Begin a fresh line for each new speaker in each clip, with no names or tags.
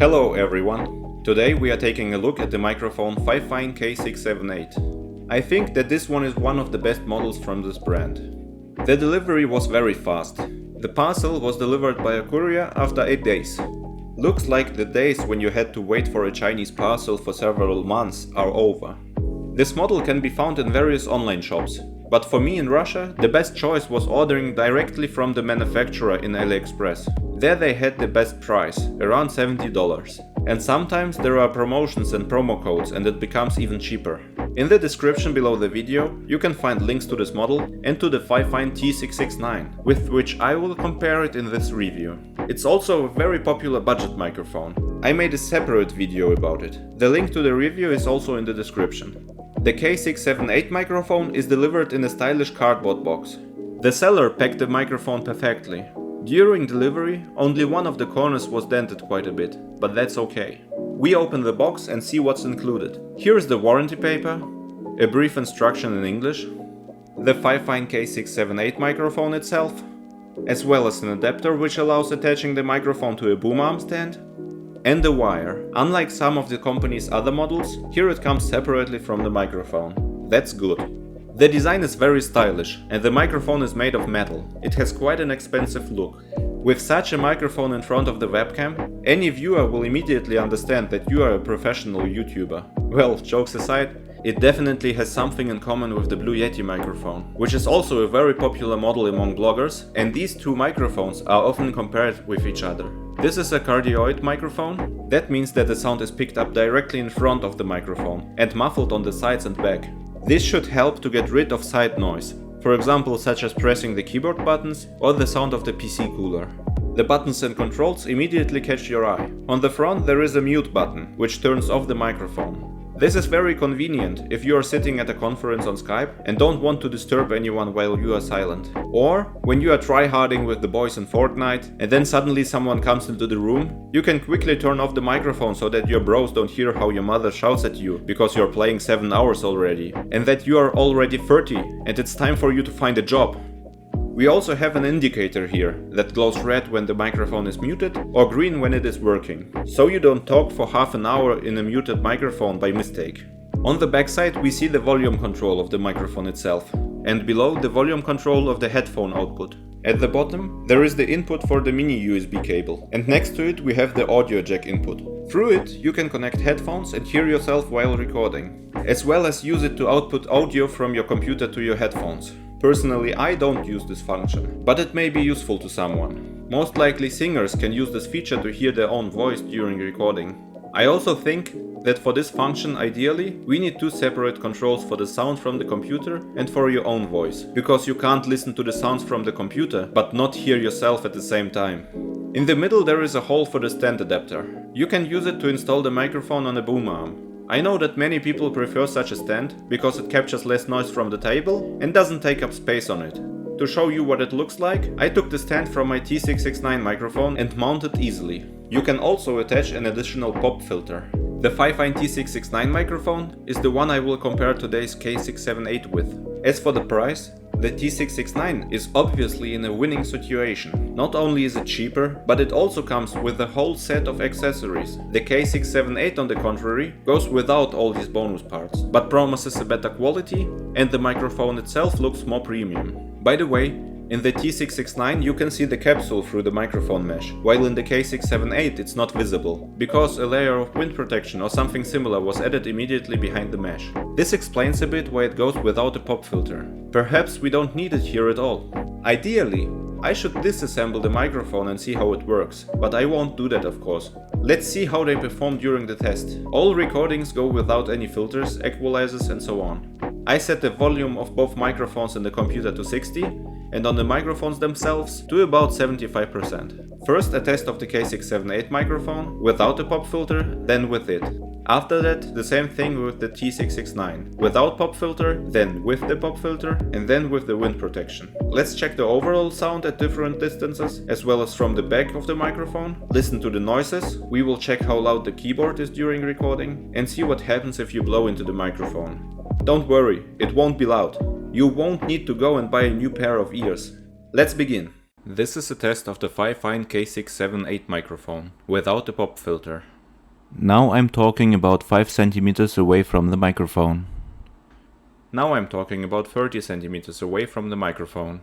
Hello everyone! Today we are taking a look at the microphone Fifine K678. I think that this one is one of the best models from this brand. The delivery was very fast. The parcel was delivered by a courier after 8 days. Looks like the days when you had to wait for a Chinese parcel for several months are over. This model can be found in various online shops, but for me in Russia the best choice was ordering directly from the manufacturer in AliExpress. There they had the best price, around $70. And sometimes there are promotions and promo codes and it becomes even cheaper. In the description below the video you can find links to this model and to the Fifine T669, with which I will compare it in this review. It's also a very popular budget microphone. I made a separate video about it. The link to the review is also in the description. The K678 microphone is delivered in a stylish cardboard box. The seller packed the microphone perfectly. During delivery, only one of the corners was dented quite a bit, but that's okay. We open the box and see what's included. Here is the warranty paper, a brief instruction in English, the Fifine K678 microphone itself, as well as an adapter which allows attaching the microphone to a boom arm stand, and the wire. Unlike some of the company's other models, here it comes separately from the microphone. That's good. The design is very stylish and the microphone is made of metal. It has quite an expensive look. With such a microphone in front of the webcam, any viewer will immediately understand that you are a professional YouTuber. Well, jokes aside, it definitely has something in common with the Blue Yeti microphone, which is also a very popular model among bloggers, and these two microphones are often compared with each other. This is a cardioid microphone. That means that the sound is picked up directly in front of the microphone and muffled on the sides and back. This should help to get rid of side noise, for example such as pressing the keyboard buttons or the sound of the PC cooler. The buttons and controls immediately catch your eye. On the front there is a mute button, which turns off the microphone. This is very convenient if you are sitting at a conference on Skype and don't want to disturb anyone while you are silent. Or when you are tryharding with the boys in Fortnite and then suddenly someone comes into the room, you can quickly turn off the microphone so that your bros don't hear how your mother shouts at you because you're playing 7 hours already, and that you are already 30 and it's time for you to find a job. We also have an indicator here that glows red when the microphone is muted or green when it is working, so you don't talk for half an hour in a muted microphone by mistake. On the backside we see the volume control of the microphone itself, and below the volume control of the headphone output. At the bottom there is the input for the mini USB cable, and next to it we have the audio jack input. Through it you can connect headphones and hear yourself while recording, as well as use it to output audio from your computer to your headphones. Personally, I don't use this function, but it may be useful to someone. Most likely singers can use this feature to hear their own voice during recording. I also think that for this function ideally we need two separate controls for the sound from the computer and for your own voice, because you can't listen to the sounds from the computer but not hear yourself at the same time. In the middle there is a hole for the stand adapter. You can use it to install the microphone on a boom arm. I know that many people prefer such a stand because it captures less noise from the table and doesn't take up space on it. To show you what it looks like, I took the stand from my T669 microphone and mounted easily. You can also attach an additional pop filter. The Fifine T669 microphone is the one I will compare today's K678 with. As for the price, the T669 is obviously in a winning situation. Not only is it cheaper, but it also comes with a whole set of accessories. The K678 on the contrary goes without all these bonus parts, but promises a better quality, and the microphone itself looks more premium. By the way, in the T669 you can see the capsule through the microphone mesh, while in the K678 it's not visible, because a layer of wind protection or something similar was added immediately behind the mesh. This explains a bit why it goes without a pop filter. Perhaps we don't need it here at all. Ideally, I should disassemble the microphone and see how it works, but I won't do that of course. Let's see how they perform during the test. All recordings go without any filters, equalizers and so on. I set the volume of both microphones in the computer to 60 and on the microphones themselves to about 75%. First a test of the K678 microphone without a pop filter, then with it. After that the same thing with the T669. Without pop filter, then with the pop filter, and then with the wind protection. Let's check the overall sound at different distances, as well as from the back of the microphone. Listen to the noises, we will check how loud the keyboard is during recording, and see what happens if you blow into the microphone. Don't worry, it won't be loud. You won't need to go and buy a new pair of ears. Let's begin. This is a test of the Fifine K678 microphone, without the pop filter. Now I'm talking about 5 cm away from the microphone. Now I'm talking about 30 cm away from the microphone.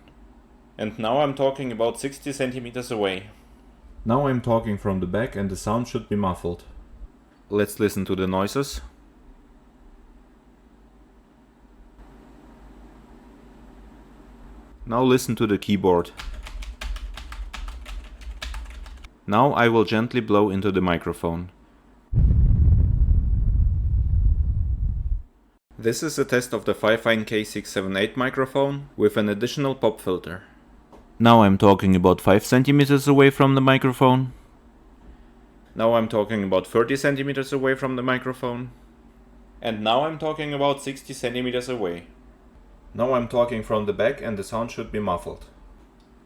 And now I'm talking about 60 cm away. Now I'm talking from the back and the sound should be muffled. Let's listen to the noises. Now listen to the keyboard. Now I will gently blow into the microphone. This is a test of the Fifine K678 microphone with an additional pop filter. Now I'm talking about 5 cm away from the microphone. Now I'm talking about 30 cm away from the microphone. And now I'm talking about 60 cm away. Now I'm talking from the back and the sound should be muffled.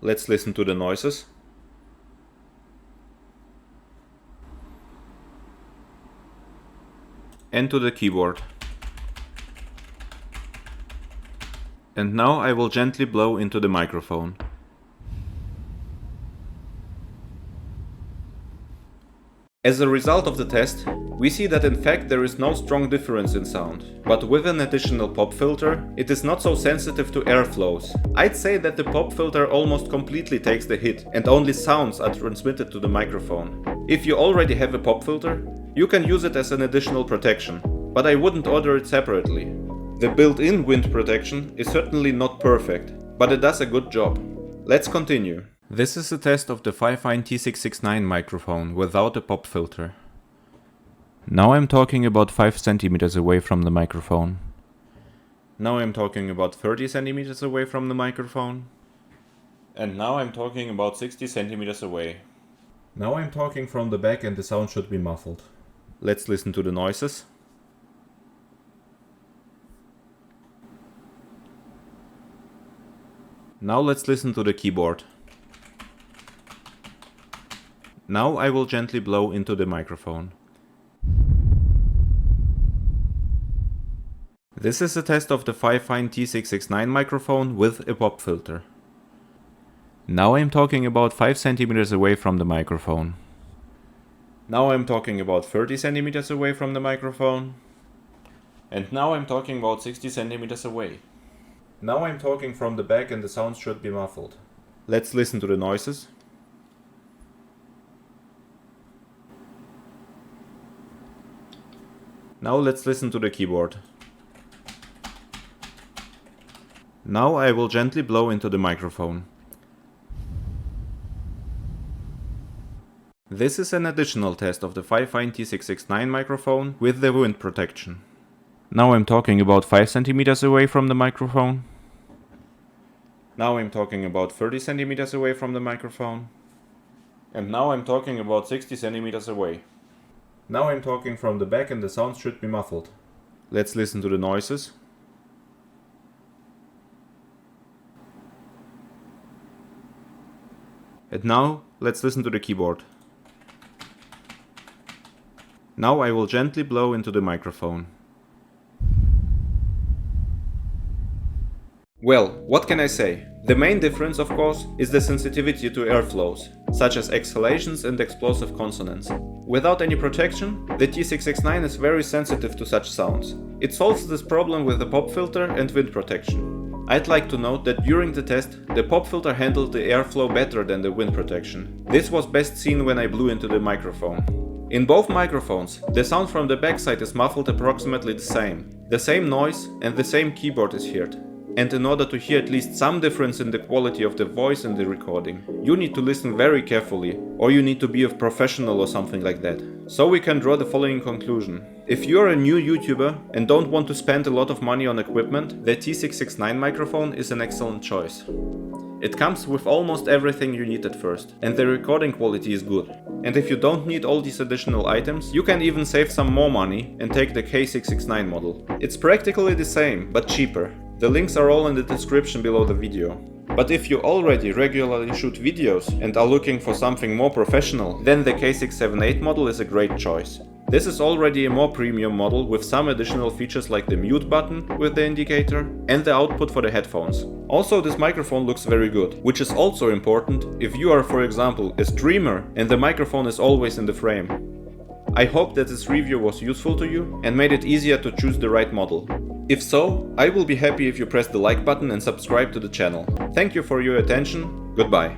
Let's listen to the noises. And to the keyboard. And now I will gently blow into the microphone. As a result of the test, we see that in fact there is no strong difference in sound, but with an additional pop filter, it is not so sensitive to airflows. I'd say that the pop filter almost completely takes the hit and only sounds are transmitted to the microphone. If you already have a pop filter, you can use it as an additional protection, but I wouldn't order it separately. The built-in wind protection is certainly not perfect, but it does a good job. Let's continue. This is a test of the Fifine T669 microphone without a pop filter. Now I'm talking about 5 cm away from the microphone. Now I'm talking about 30 cm away from the microphone. And now I'm talking about 60 cm away. Now I'm talking from the back and the sound should be muffled. Let's listen to the noises. Now let's listen to the keyboard. Now I will gently blow into the microphone. This is a test of the Fifine T669 microphone with a pop filter. Now I'm talking about 5 cm away from the microphone. Now I'm talking about 30 cm away from the microphone. And now I'm talking about 60 cm away. Now I'm talking from the back and the sound should be muffled. Let's listen to the noises. Now let's listen to the keyboard. Now I will gently blow into the microphone. This is an additional test of the Fifine T669 microphone with the wind protection. Now I'm talking about 5 cm away from the microphone. Now I'm talking about 30 cm away from the microphone. And now I'm talking about 60 cm away. Now I'm talking from the back and the sound should be muffled. Let's listen to the noises. And now let's listen to the keyboard. Now I will gently blow into the microphone. Well, what can I say? The main difference, of course, is the sensitivity to airflows, such as exhalations and explosive consonants. Without any protection, the T669 is very sensitive to such sounds. It solves this problem with the pop filter and wind protection. I'd like to note that during the test, the pop filter handled the airflow better than the wind protection. This was best seen when I blew into the microphone. In both microphones, the sound from the backside is muffled approximately the same. The same noise and the same keyboard is heard. And in order to hear at least some difference in the quality of the voice in the recording, you need to listen very carefully, or you need to be a professional or something like that. So we can draw the following conclusion. If you're a new YouTuber and don't want to spend a lot of money on equipment, the T669 microphone is an excellent choice. It comes with almost everything you need at first, and the recording quality is good. And if you don't need all these additional items, you can even save some more money and take the K669 model. It's practically the same, but cheaper. The links are all in the description below the video. But if you already regularly shoot videos and are looking for something more professional, then the K678 model is a great choice. This is already a more premium model with some additional features like the mute button with the indicator and the output for the headphones. Also, this microphone looks very good, which is also important if you are, for example, a streamer and the microphone is always in the frame. I hope that this review was useful to you and made it easier to choose the right model. If so, I will be happy if you press the like button and subscribe to the channel. Thank you for your attention. Goodbye.